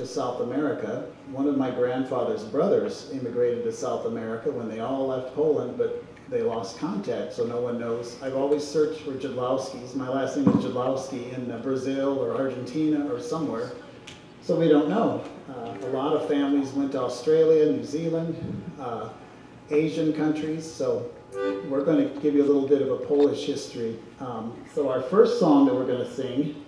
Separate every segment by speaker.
Speaker 1: South America. One of my grandfather's brothers immigrated to South America when they all left Poland, but they lost contact, so no one knows. I've always searched for Jadlowskis. My last name is Jadlowski in Brazil or Argentina or somewhere, so we don't know. A lot of families went to Australia, New Zealand, Asian countries, so we're going to give you a little bit of a Polish history. So our first song that we're going to sing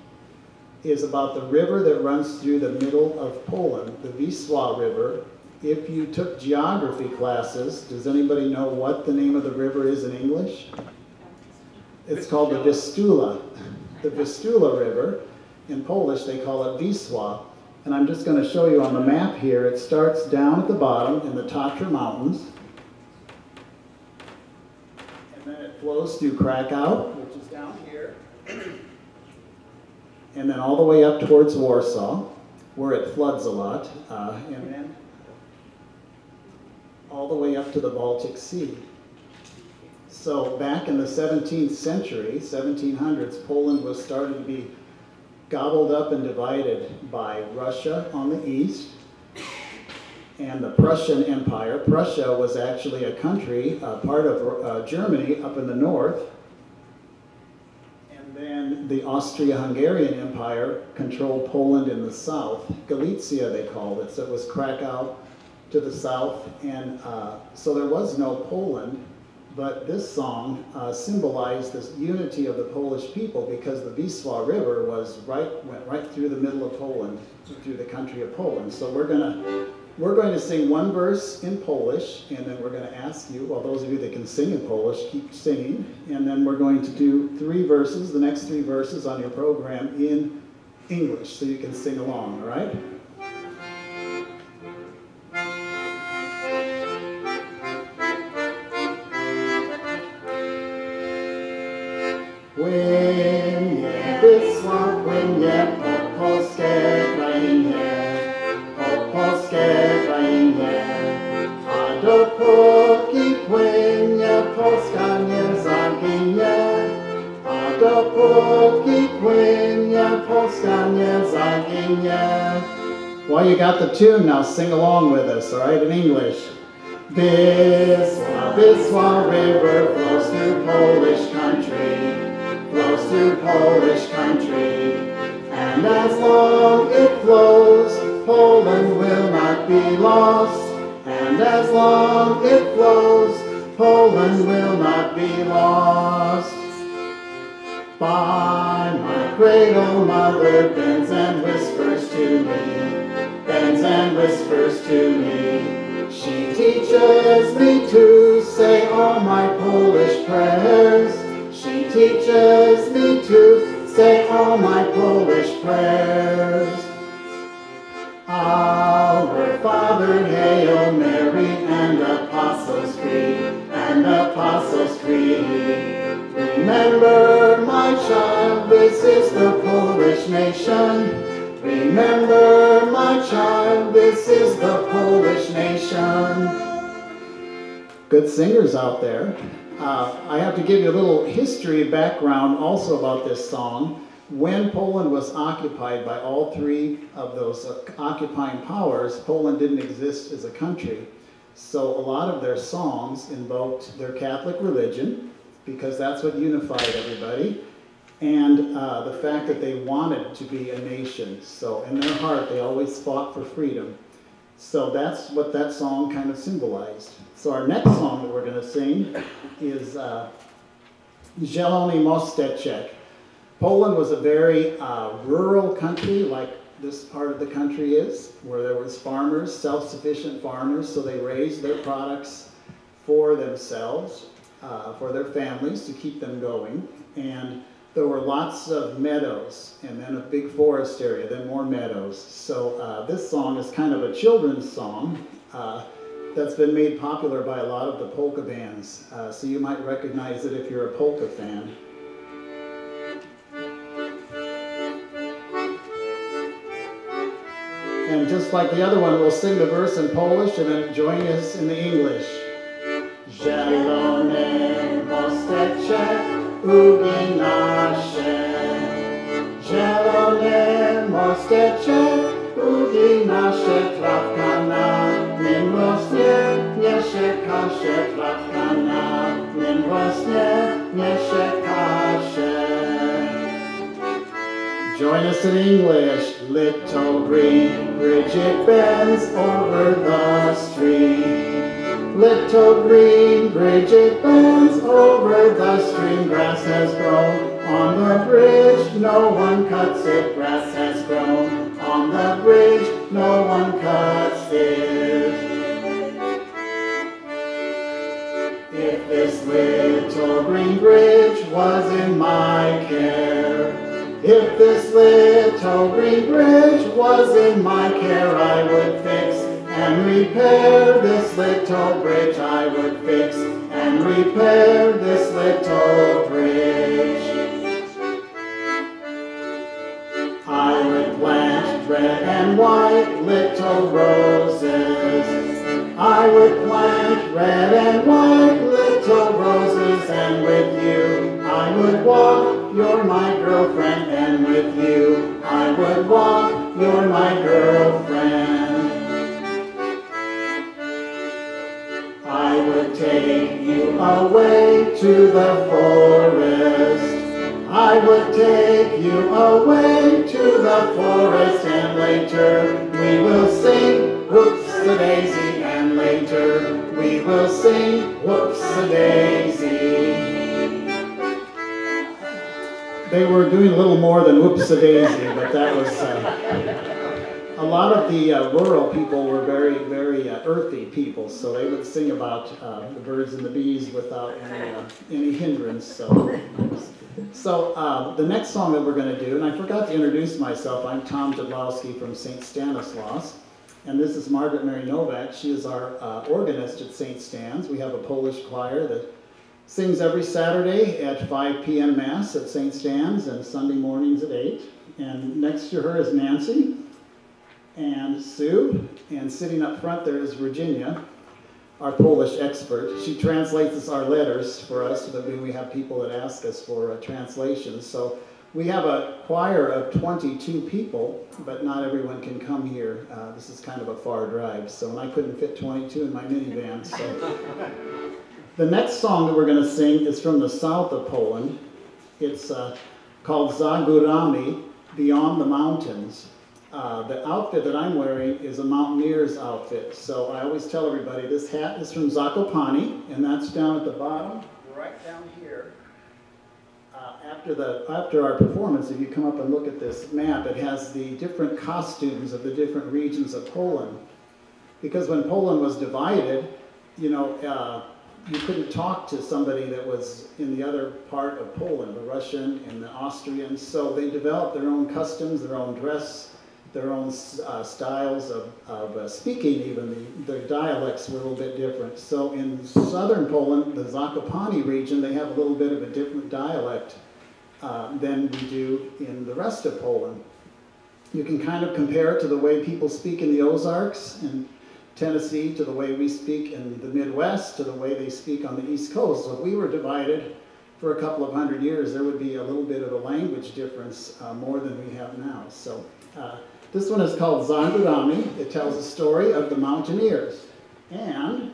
Speaker 1: is about the river that runs through the middle of Poland, the Wisła River. If you took geography classes, does anybody know what the name of the river is in English? It's called the Vistula. The Vistula River. In Polish, they call it Wisła. And I'm just going to show you on the map here. It starts down at the bottom in the Tatra Mountains. And then it flows through Krakow, which is down here. And then all the way up towards Warsaw, where it floods a lot. And then all the way up to the Baltic Sea. So back in the 17th century, 1700s, Poland was starting to be gobbled up and divided by Russia on the east and the Prussian Empire. Prussia was actually a country, part of Germany up in the north. And then the Austria-Hungarian Empire controlled Poland in the south. Galicia, they called it. So it was Krakow to the south. And so there was no Poland. But this song symbolized this unity of the Polish people because the Wisła River went right through the middle of Poland, through the country of Poland. So we're going to sing one verse in Polish, and then we're going to ask you, well, those of you that can sing in Polish, keep singing. And then we're going to do 3 verses, the next 3 verses on your program in English, so you can sing along, all right? Płynie Wisła, płynie po polskie krainie, po polskie krainie. A dopóki płynie, Polska nie zaginie. A dopóki płynie, Polska nie zaginie. Well, you got the tune, now sing along with us, all right, in English. Wisła, Wisła River flows through Polish country. Flows through Polish country, and as long it flows, Poland will not be lost. And as long it flows, Poland will not be lost. By my cradle, mother bends and whispers to me, bends and whispers to me. She teaches me to say all my Polish prayers. She teaches me to say all my Polish prayers. Our Father, Hail Mary, and Apostles' Creed, and Apostles' Creed. Remember, my child, this is the Polish nation. Remember, my child, this is the Polish nation. Good singers out there. I have to give you a little history background also about this song. When Poland was occupied by all 3 of those occupying powers, Poland didn't exist as a country. So a lot of their songs invoked their Catholic religion, because that's what unified everybody, and the fact that they wanted to be a nation. So in their heart, they always fought for freedom. So that's what that song kind of symbolized. So our next song that we're going to sing is Zielony Mosteczek. Poland was a very rural country, like this part of the country is, where there was farmers, self-sufficient farmers, so they raised their products for themselves, for their families, to keep them going. And there were lots of meadows, and then a big forest area, then more meadows. So this song is kind of a children's song that's been made popular by a lot of the polka bands. So you might recognize it if you're a polka fan. And just like the other one, we'll sing the verse in Polish and then join us in the English. Zielony mosteczek ugina się. Zielony mosteczek ugina się trawka na nim rośnie, niesie kaszę, trawka na nim rośnie, niesie kaszę. Join us in English. Little green Bridget bends over the stream. Little green Bridget bends over the stream. Grass has grown on the bridge, no one cuts it. Grass has grown on the bridge, no one cuts it. If this little green bridge was in my care, if this little green bridge was in my care, I would fix and repair this little bridge. I would fix and repair this little bridge. I would plant red and white little roses. I would plant red and white little roses, and with you I would walk. You're my girlfriend, and with you I would walk. You're my girlfriend. I would take you away to the forest. I would take you away to the forest, and later we will sing whoops-a-daisy, and later we will sing whoops-a-daisy. They were doing a little more than whoops-a-daisy, but that was, a lot of the rural people were very, very earthy people, so they would sing about the birds and the bees without any hindrance. So the next song that we're going to do, and I forgot to introduce myself, I'm Tom Jadlowski from St. Stanislaus, and this is Margaret Mary Novak. She is our organist at St. Stan's. We have a Polish choir that sings every Saturday at 5 p.m. Mass at St. Stan's and Sunday mornings at 8. And next to her is Nancy and Sue, and sitting up front there is Virginia, our Polish expert. She translates our letters for us so that we have people that ask us for translations. So we have a choir of 22 people, but not everyone can come here. This is kind of a far drive, so I couldn't fit 22 in my minivan. So the next song that we're going to sing is from the south of Poland. It's called Za Górami, Beyond the Mountains. The outfit that I'm wearing is a mountaineer's outfit. So I always tell everybody this hat is from Zakopane, and that's down at the bottom, right down here. After our performance, if you come up and look at this map, it has the different costumes of the different regions of Poland. Because when Poland was divided, you couldn't talk to somebody that was in the other part of Poland, the Russian and the Austrians, so they developed their own customs, their own dress, their own styles of speaking even. The dialects were a little bit different. So in southern Poland, the Zakopane region, they have a little bit of a different dialect than we do in the rest of Poland. You can kind of compare it to the way people speak in the Ozarks and Tennessee, to the way we speak in the Midwest, to the way they speak on the East Coast. So if we were divided for a couple of hundred years, there would be a little bit of a language difference more than we have now. So this one is called Za Górami. It tells the story of the mountaineers. And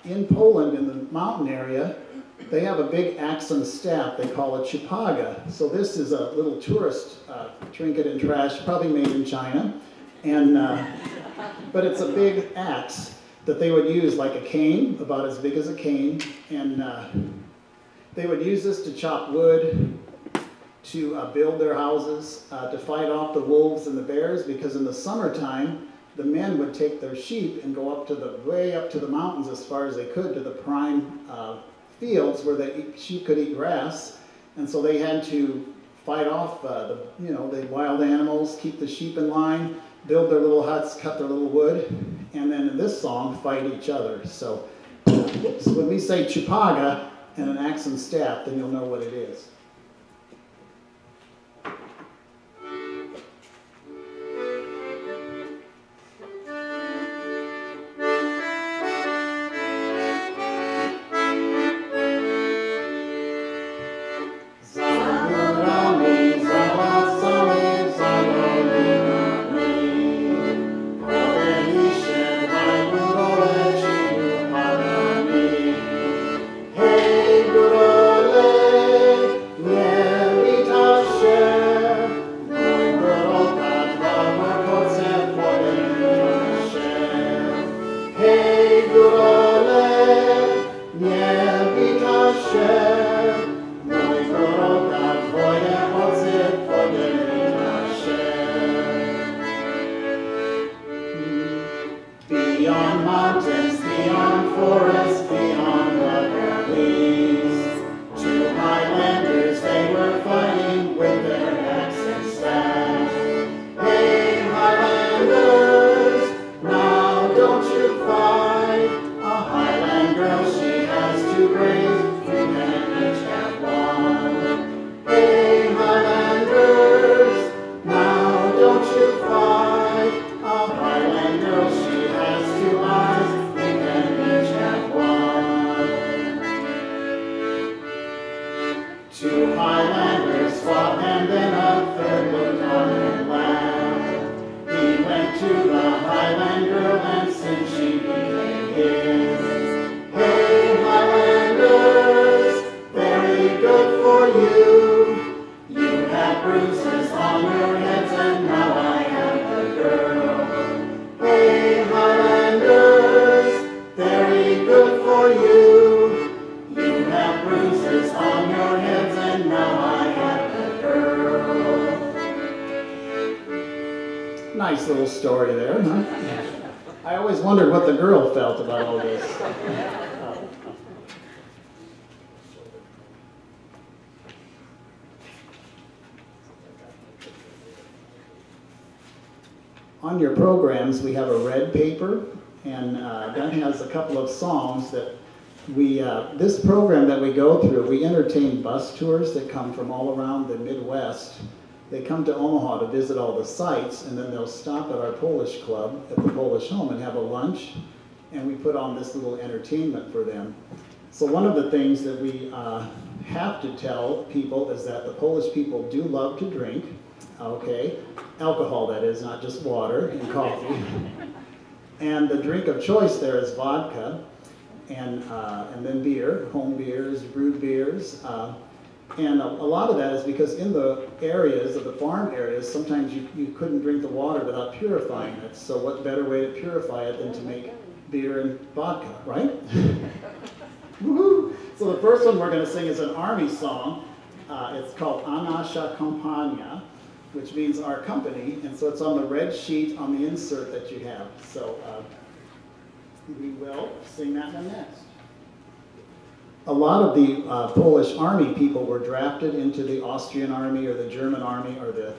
Speaker 1: in Poland, in the mountain area, they have a big axon staff. They call it chupaga. So this is a little tourist trinket and trash, probably made in China. And but it's a big axe that they would use like a cane, about as big as a cane. And they would use this to chop wood, to build their houses, to fight off the wolves and the bears, because in the summertime, the men would take their sheep and go up to way up to the mountains as far as they could, to the prime fields where the sheep could eat grass, and so they had to fight off the wild animals, keep the sheep in line, build their little huts, cut their little wood, and then in this song fight each other. So when we say chupaga and an axe and staff, then you'll know what it is. Za górami, za bruises on your heads, and now I am the girl. Hey, Highlanders, very good for you. You have bruises on your heads, and now I am the girl. Nice little story there, huh? I always wondered what the girl felt about all this. On your programs, we have a red paper, and that has a couple of songs that we, this program that we go through, we entertain bus tours that come from all around the Midwest. They come to Omaha to visit all the sites, and then they'll stop at our Polish club at the Polish home and have a lunch, and we put on this little entertainment for them. So one of the things that we have to tell people is that the Polish people do love to drink. Okay, alcohol, that is, not just water and coffee. And the drink of choice there is vodka, and then beer, home beers, brewed beers. And a lot of that is because in the areas, of the farm areas, sometimes you couldn't drink the water without purifying it. So what better way to purify it than to make beer and vodka, right? Woohoo! So the first one we're going to sing is an army song. It's called Nasza Kompania, which means our company, and so it's on the red sheet on the insert that you have. So we will sing that one next. A lot of the Polish army people were drafted into the Austrian army or the German army or the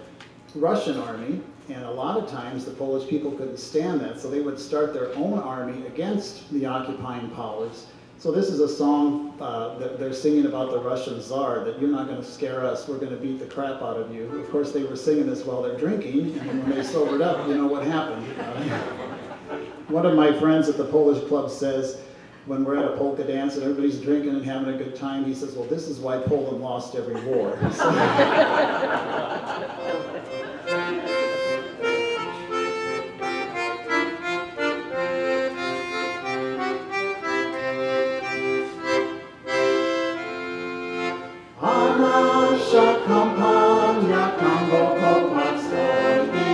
Speaker 1: Russian army, and a lot of times the Polish people couldn't stand that, so they would start their own army against the occupying powers. So this is a song that they're singing about the Russian Tsar, that you're not going to scare us, we're going to beat the crap out of you. Of course, they were singing this while they're drinking, and when they sobered up, you know what happened. One of my friends at the Polish club says, when we're at a polka dance and everybody's drinking and having a good time, he says, well, this is why Poland lost every war. Nasza kompania tam wokół stoi,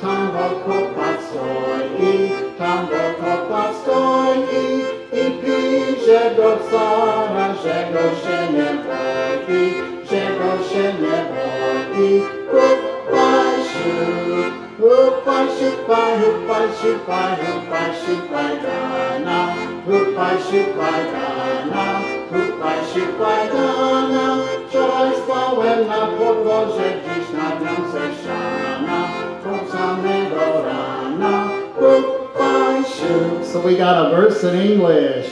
Speaker 1: tam wokół stoi, tam wokół stoi i pisze do cara, że go się nie boi, że go się nie boi. Hupaj, hupaj, hupaj, hupaj, hupaj, hupaj, hupaj, dana, hupaj, hupaj, dana, hupaj, hupaj, dana. Wczoraj spałem na podwórze, dziś na wiące ściana, od samego rana, hupaj, hupaj. So we got a verse in English.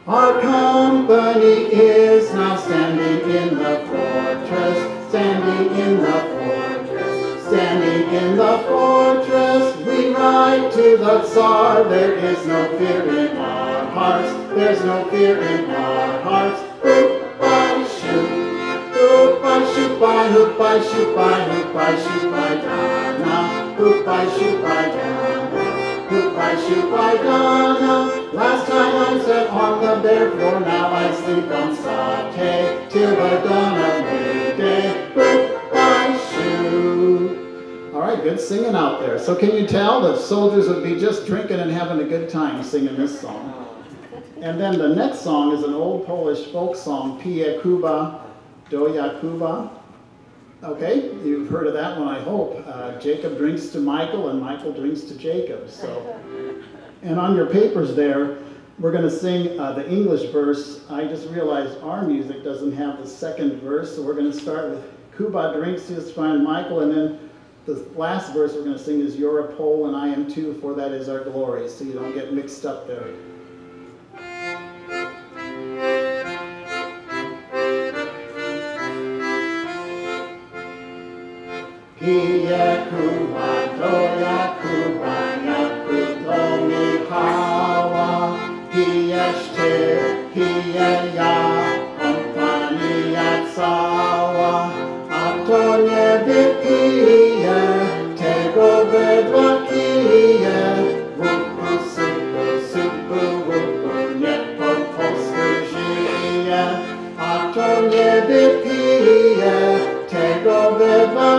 Speaker 1: Our company is now standing in the fortress, standing in the fortress, standing in the fortress. We ride to the Tsar, there is no fear in our hearts, there's no fear in our hearts. Hupaj, hupaj, hupaj, hupaj, hupaj, hupaj, hupaj, dana, hupaj, hupaj, dana, hupaj, hupaj, dana. Last time I sat on the bare floor, now I sleep on saute till the dawn of new day. Hupaj, all right, good singing out there. So can you tell that soldiers would be just drinking and having a good time singing this song? And then the next song is an old Polish folk song, Pije Kuba, Doja Kuba. Okay, you've heard of that one, I hope. Jacob drinks to Michael, and Michael drinks to Jacob. So, and on your papers there, we're going to sing the English verse. I just realized our music doesn't have the second verse, so we're going to start with Kuba drinks to his friend Michael, and then the last verse we're going to sing is You're a Pole and I am too, for that is our glory, so you don't get mixed up there. Pije Kuba, Doja Kuba, jak to Michała. Pijesz ty, piję ja, kompania cała. A to nie wypije, tego wydła pije. Łupu, sypu, sypu, łupu, nie po polsku żyje. A to nie wypije, tego wydła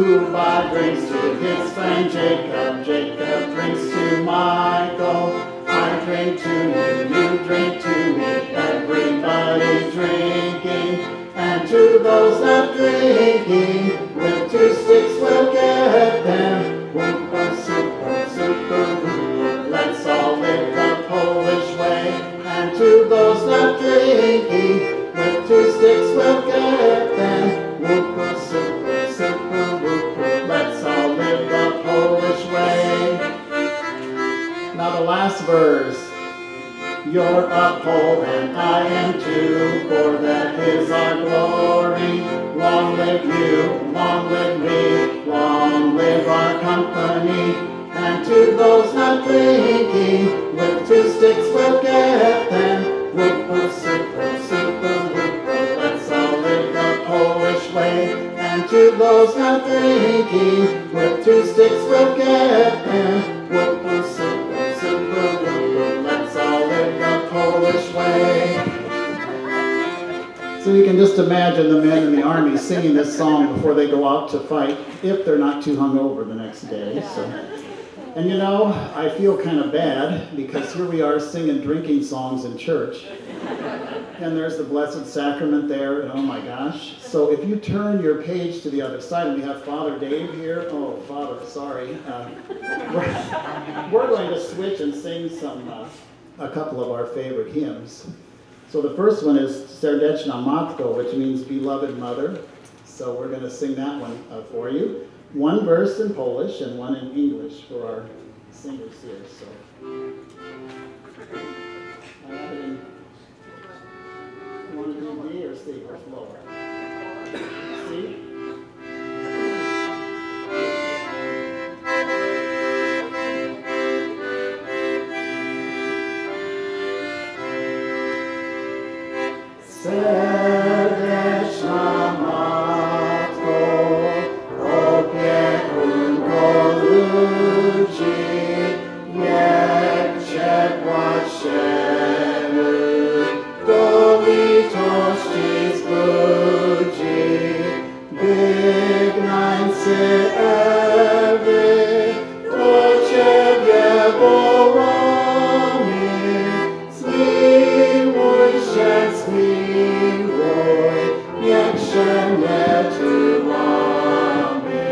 Speaker 1: Kuba drinks to his friend Jacob, Jacob drinks to Michael. I drink to you, you drink to me, everybody drinking. And to those not drinking, with 2 sticks we'll get them. Whoop, super, super, whoop. Let's all live the Polish way. And to those not drinking, with 2 sticks we'll get them. Whoop, super, super, whoop. Let's all live the Polish way. Now the last verse. You're a Pole and I am too, for that is our glory. Long live you, long live me, long live our company. And to those not drinking, with 2 sticks we'll get them. Whoop, super, super, whoop, let's all live the Polish way. And to those not drinking, with 2 sticks we'll get them. Whoop, super, super, whoop, let's all live the Polish way. So you can just imagine the men in the army singing this song before they go out to fight, if they're not too hungover the next day. So. And you know, I feel kind of bad because here we are singing drinking songs in church. And there's the Blessed Sacrament there, and oh my gosh. So if you turn your page to the other side, and we have Father Dave here. Oh, Father, sorry. We're going to switch and sing a couple of our favorite hymns. So the first one is Serdeczna Matko, which means Beloved Mother. So we're going to sing that one for you. One verse in Polish and one in English for our singers here. So I have it in. You want to do D or C or slower? C? Serdeczna Matko, opiekunko ludzi, niech Cię płaszczymy, do litości zbudzi, wygnańcy Ewy, do Ciebie wołamy, zmiłuj się, zmiłuj, niech się nie tułamy.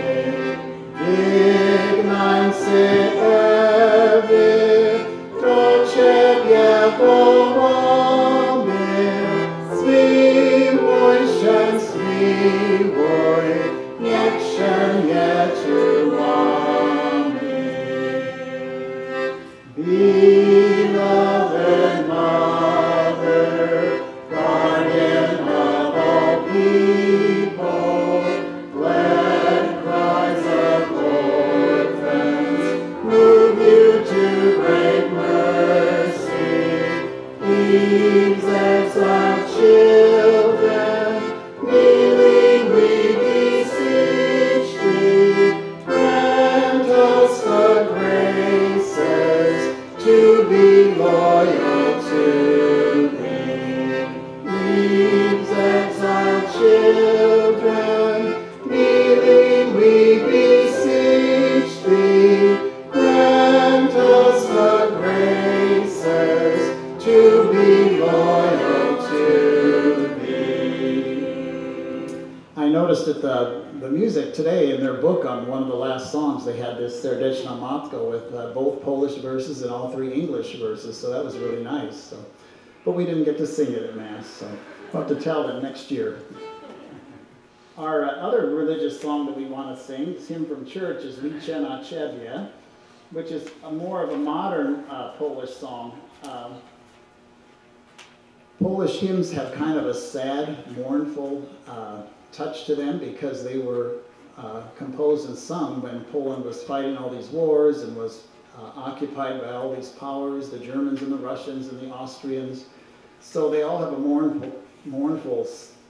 Speaker 1: Wygnańcy Ewy, do Ciebie wołamy, zmiłuj się, zmiłuj, niech się nie tułamy. Beloved Mother, guardian of all people, glad cries of orphans, move you to great mercy. Eves exiled children, kneeling we beseech Thee, grant us the graces to be loyal to Thee. Eves exiled children, kneeling we beseech Thee, grant us the graces to be loyal to Thee. I noticed that the music today in their book on one of the last songs, they had this Serdeczna Matko with both Polish verses and all 3 English verses, so that was really nice. So, but we didn't get to sing it at Mass, so we'll have to tell them next year. Our other religious song that we want to sing, this hymn from church, is Liczę na Ciebie, which is more of a modern Polish song. Polish hymns have kind of a sad, mournful touch to them because they were composed and sung when Poland was fighting all these wars and was occupied by all these powers, the Germans and the Russians and the Austrians. So they all have a mournful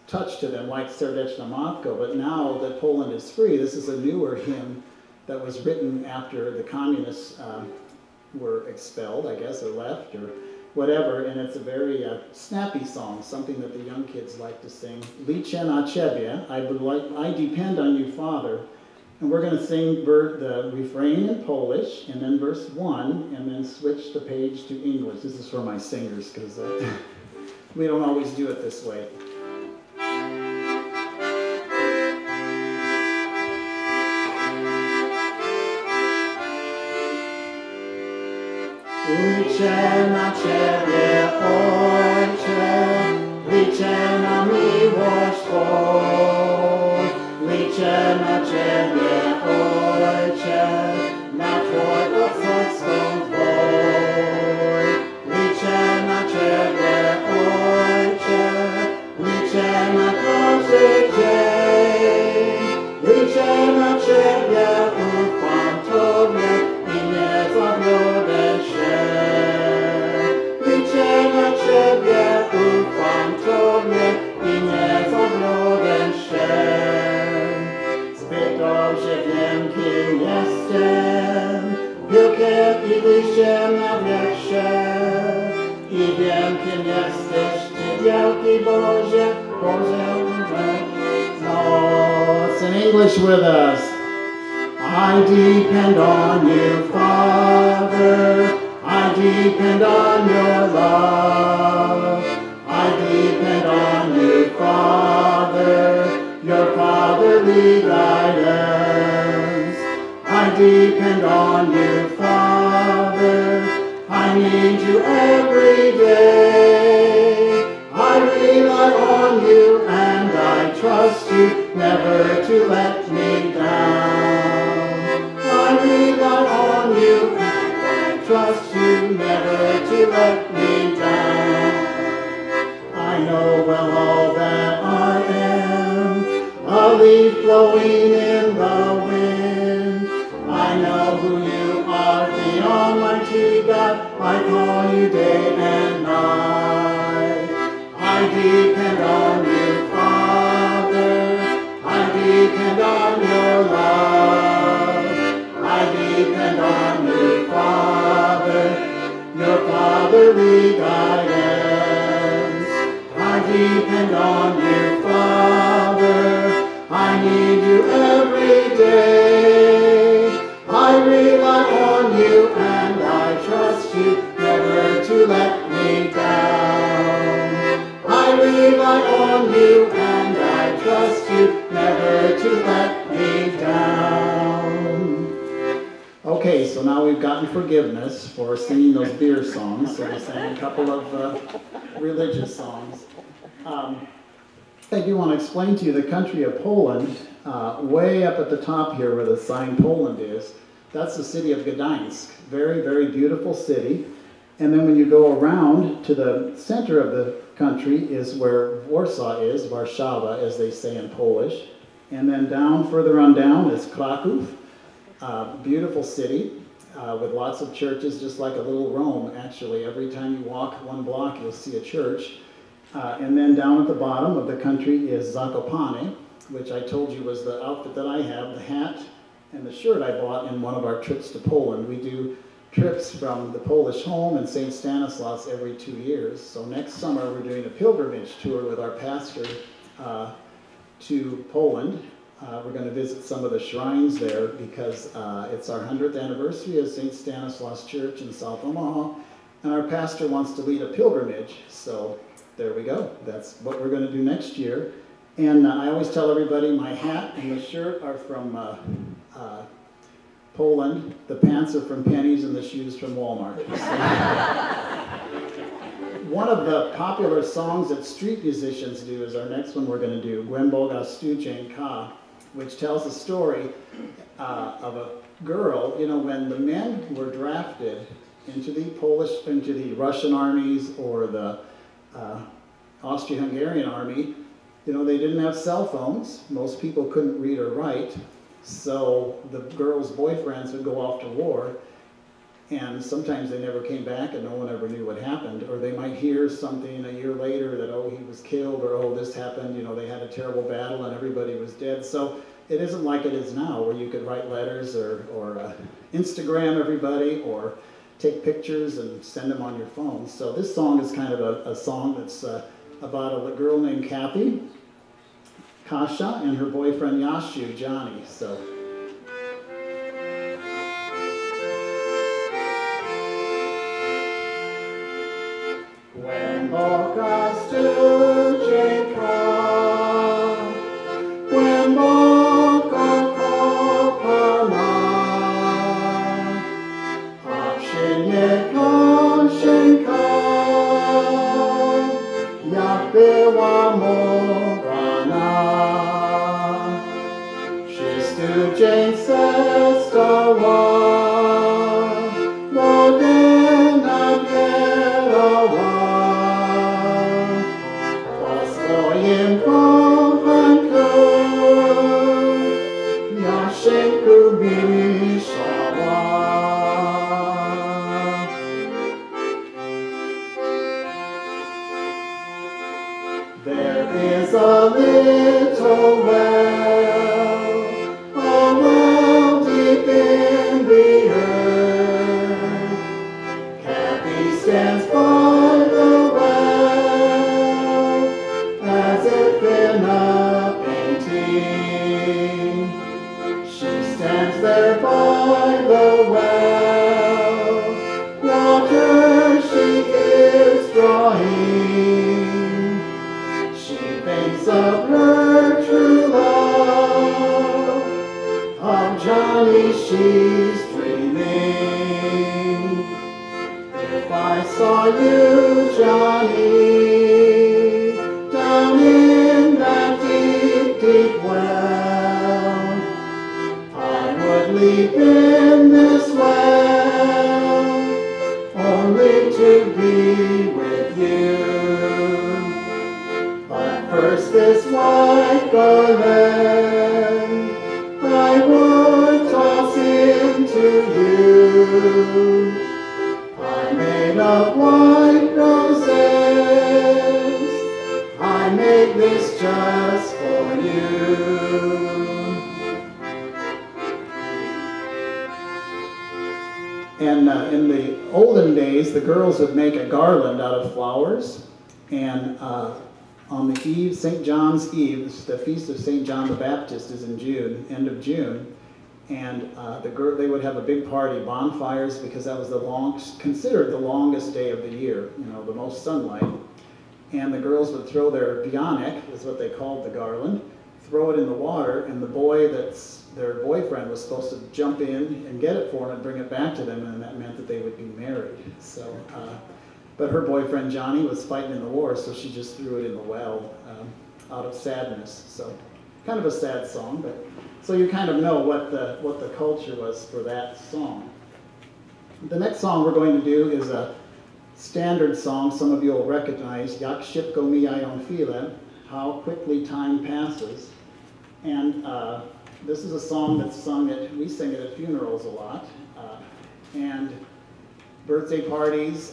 Speaker 1: touch to them, like Serdeczna Matko. But now that Poland is free, this is a newer hymn that was written after the communists were expelled, I guess, or left, or whatever, and it's a very snappy song, something that the young kids like to sing. Liczę na Ciebie, I depend on you, Father,
Speaker 2: And we're going to sing the refrain in Polish, and then verse 1, and then switch the page to English. This is for my singers, because we don't always do it this way.
Speaker 1: Liczę na Ciebie, Ojcze, liczę na miłość Twą. Liczę na Ciebie, Ojcze, na Twój odchodząc dwój. Liczę na Ciebie, Ojcze, liczę na każdy dzień. Liczę na Ciebie, ufam Tobie i nie zawiodę się. Liczę na Ciebie, ufam Tobie i nie zawiodę się. Zbyt dobrze wiem, kim jestem, biurkiem i liściem na wietrze. I wiem, kim jesteś, Ty wielki Boże, Boże
Speaker 2: noc. In English with us. I depend on you, Father. I depend on your love. I depend on you, Father, your fatherly guidance. I depend on you, Father. I need you every day. I rely on you and I trust you never to let me down. I rely on you and I trust you never to let me down. I know well all that I am, a leaf blowing in the wind. I know who you are, the Almighty God. I call you day and night. I depend on you, Father. I depend on your love. I depend on you, Father, your fatherly guidance. I depend on you, Father. I need you every day. I rely on you and I trust you never to let me down. I rely on you and I trust you never to let me down. Okay, so now we've gotten forgiveness for singing those beer songs. So we sang a couple of religious songs. I do want to explain to you the country of Poland, way up at the top here where the sign Poland is. That's the city of Gdańsk. Very, very beautiful city. And then when you go around to the center of the country is where Warsaw is, Warszawa, as they say in Polish. And then down, further on down, is Kraków. Beautiful city with lots of churches, just like a little Rome, actually. Every time you walk one block, you'll see a church. And then down at the bottom of the country is Zakopane, which I told you was the outfit that I have, the hat and the shirt I bought in one of our trips to Poland. We do trips from the Polish home in St. Stanislaus every 2 years. So next summer we're doing a pilgrimage tour with our pastor to Poland. We're going to visit some of the shrines there because it's our 100th anniversary of St. Stanislaus Church in South Omaha, and our pastor wants to lead a pilgrimage. So there we go. That's what we're going to do next year. And I always tell everybody my hat and the shirt are from Poland, the pants are from Penny's, and the shoes from Walmart. One of the popular songs that street musicians do is our next one we're going to do, Głęboka Studzienka, which tells the story of a girl. You know, when the men were drafted into the Russian armies or the Austro-Hungarian army, you know, they didn't have cell phones. Most people couldn't read or write. So the girls' boyfriends would go off to war, and sometimes they never came back and no one ever knew what happened. Or they might hear something a year later that, oh, he was killed, or oh, this happened, you know, they had a terrible battle and everybody was dead. So it isn't like it is now where you could write letters or Instagram everybody or take pictures and send them on your phone. So this song is kind of a song that's about a girl named Kathy, Kasha, and her boyfriend Yashu, Johnny. So Boga studzień kam, when Boga kopa nam, a przynie koszenka, jak była mowana. Przy studzień se stała, wodę nabierała, po swoim kochanku Jaszenku mieszała. There is a little well, a well deep in the earth. Kathy stands by the well, as if in a painting. She stands there by the well, water she is drawing. She thinks of her true love, of Johnny she's dreaming. If I saw you, Johnny, down in that deep, deep well, I would leap in this well, only to be with you. But first this white garland I would toss into you. I'm made of white roses, I made this just for you. And in the olden days, the girls would make a garland out of flowers, and on the eve, St. John's Eve, the feast of St. John the Baptist is in June, end of June, and they would have a big party, bonfires, because that was considered the longest day of the year, you know, the most sunlight. And the girls would throw their bionic, is what they called the garland, throw it in the water, and the boy that's their boyfriend was supposed to jump in and get it for them and bring it back to them, and that meant that they would be married. So, but her boyfriend Johnny was fighting in the war, so she just threw it in the well out of sadness. So, kind of a sad song, but so you kind of know what the culture was for that song. The next song we're going to do is a standard song some of you will recognize, Jak szybko mijają chwile, How Quickly Time Passes. And this is a song that's sung we sing it at funerals a lot, and birthday parties,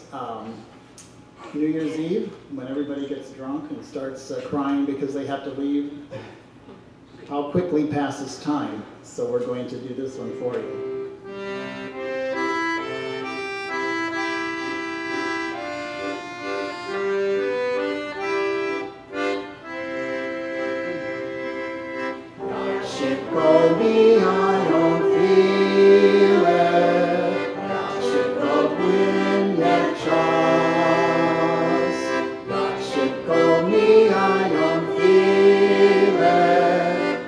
Speaker 2: New Year's Eve, when everybody gets drunk and starts crying because they have to leave. How quickly passes time. So we're going to do this one for you. Szybko mijają chwile, jak szybko płynie czas. Jak szybko mijają chwile,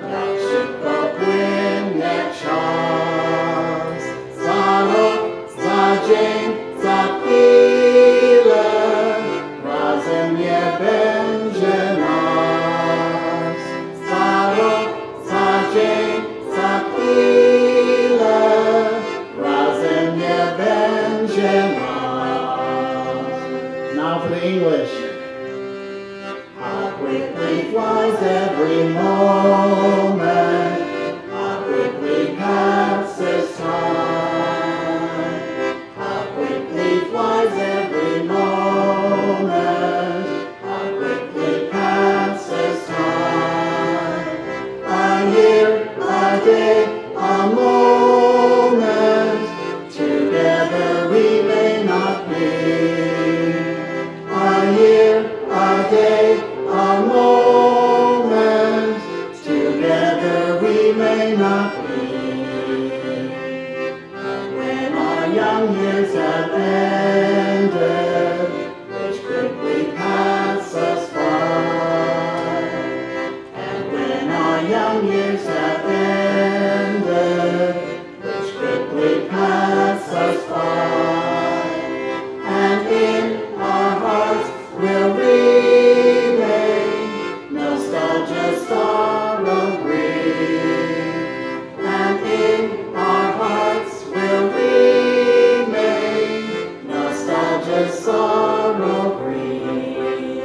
Speaker 2: jak szybko płynie czas. Za rok, za dzień, za chwilę, razem nie będzie nas. Za rok, za dzień, za chwilę, razem nie będzie nas. Now for the English. How quickly flies every moment, how quickly passes time. How quickly flies every moment, how quickly passes time. A year, a day, a moment, together we may not be. A year, a day, a moment,
Speaker 1: sorrow grieve.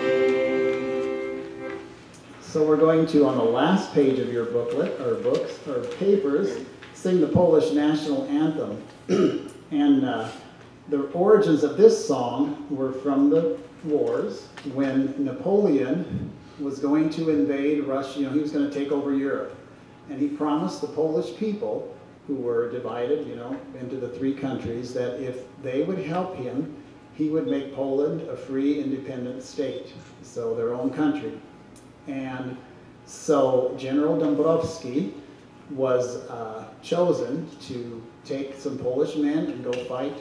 Speaker 2: So we're going to, on the last page of your booklet, or books, or papers, sing the Polish national anthem. And the origins of this song were from the wars when Napoleon was going to invade Russia. You know, he was going to take over Europe. And he promised the Polish people, who were divided, you know, into the three countries, that if they would help him, he would make Poland a free, independent state, so their own country. And so General Dąbrowski was chosen to take some Polish men and go fight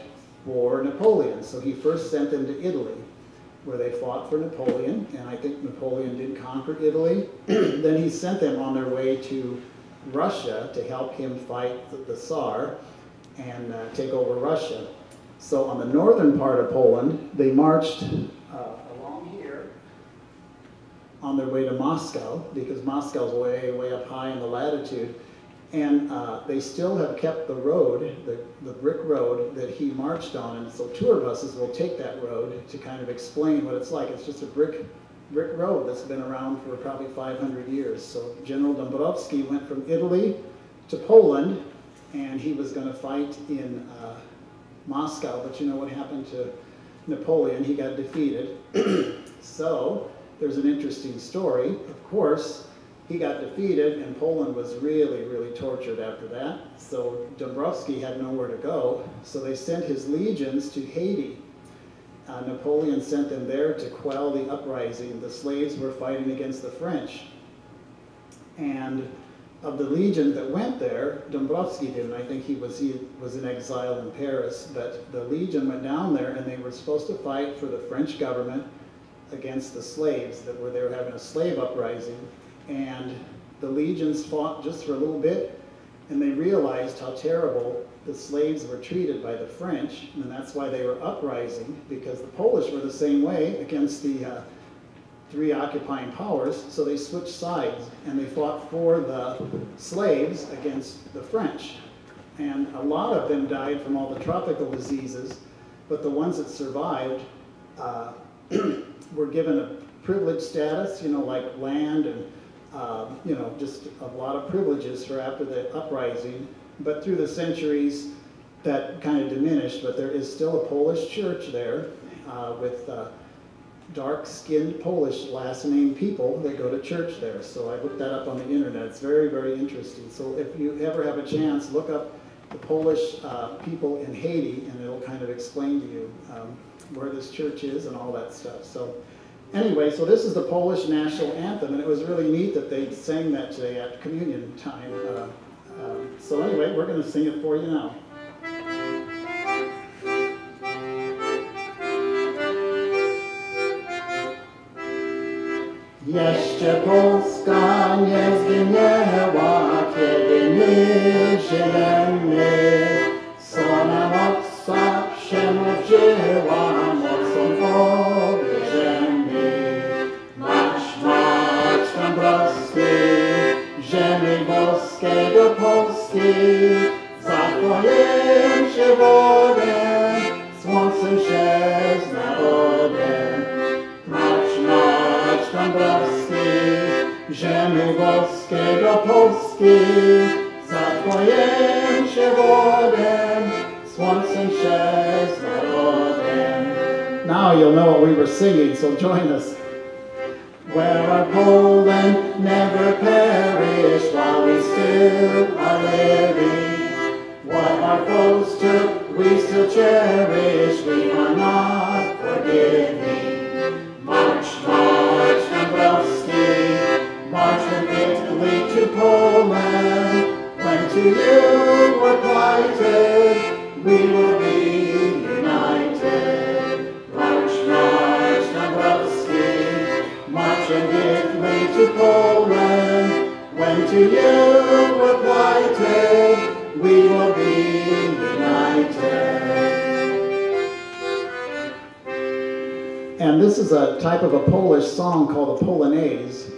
Speaker 2: for Napoleon. So he first sent them to Italy, where they fought for Napoleon, and I think Napoleon did conquer Italy. Then he sent them on their way to Russia to help him fight the Tsar and take over Russia. So on the northern part of Poland, they marched along here on their way to Moscow, because Moscow's way, way up high in the latitude. And they still have kept the road, the brick road that he marched on. And so tour buses will take that road to kind of explain what it's like. It's just a brick road that's been around for probably 500 years. So General Dąbrowski went from Italy to Poland, and he was going to fight in Moscow. But you know what happened to Napoleon? He got defeated. So there's an interesting story. Of course, he got defeated, and Poland was really, really tortured after that. So Dąbrowski had nowhere to go, so they sent his legions to Haiti. Napoleon sent them there to quell the uprising. The slaves were fighting against the French. And of the legion that went there, Dąbrowski didn't. I think he was in exile in Paris, but the legion went down there, and they were supposed to fight for the French government against the slaves that were there having a slave uprising. And the legions fought just for a little bit, and they realized how terrible the slaves were treated by the French, and that's why they were uprising, because the Polish were the same way against the three occupying powers. So they switched sides, and they fought for the slaves against the French. And a lot of them died from all the tropical diseases, but the ones that survived were given a privileged status, you know, like land and you know, just a lot of privileges for after the uprising. But through the centuries, that kind of diminished. But there is still a Polish church there with dark-skinned Polish last-name people that go to church there. So I looked that up on the internet. It's very, very interesting. So if you ever have a chance, look up the Polish people in Haiti, and it'll kind of explain to you where this church is and all that stuff. So anyway, so this is the Polish national anthem, and it was really neat that they sang that today at communion time. So anyway, we're going to sing it for you now.
Speaker 1: Jeszcze Polska nie zginęła, kiedy my żyjemy. Słona moca przemówiła, mocą powierzemy. Marsz Dąbrowski, ziemi boskiego Polski, zapłojem się wodę, słońcem się z narodem. Marsz Dąbrowski, ziemi boskiego Polski, zapłojem się wodę, słońcem się z narodem.
Speaker 2: Now you'll know what we were singing, so join us.
Speaker 1: Where our Poland never perish while we still are living. What our foes took, we still cherish, we are not forgiving. March Dąbrowski, march from Italy to Poland. When to you we're plighted, we will be united. March Dąbrowski, march from Italy to Poland. When to you we're plighted, we will be united.
Speaker 2: And this is a type of a Polish song called a Polonaise.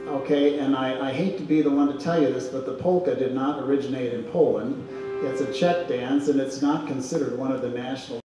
Speaker 2: Okay, and I hate to be the one to tell you this, but the polka did not originate in Poland. It's a Czech dance, and it's not considered one of the national